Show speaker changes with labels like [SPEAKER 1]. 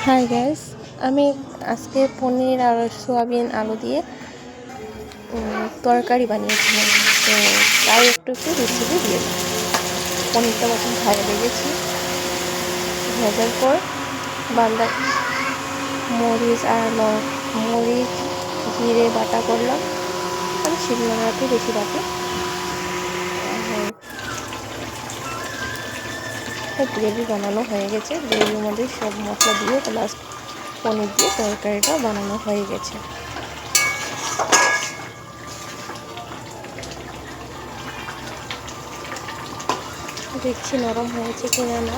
[SPEAKER 1] Hi guys, আমি আজকে পনির আর soybean আলু দিয়ে তরকারি বানিয়েছিলাম। তো তাই একটু একটু রেসিপি দিয়ে দিই। পনিরটা প্রথম ভাজা গেছি, ভাজার পর বান্দা মরিচ আর মরিচ জিরে বাটা করলাম। আমি শিলনোড়াতে বেশি বাটি। গ্রেভি বানানো হয়ে গেছে। গ্রেভির মধ্যে সব মশলা দিয়ে প্লাস পনির দিয়ে তরকারিটা বানানো হয়ে গেছে। দেখছি নরম হয়েছে কিনা না।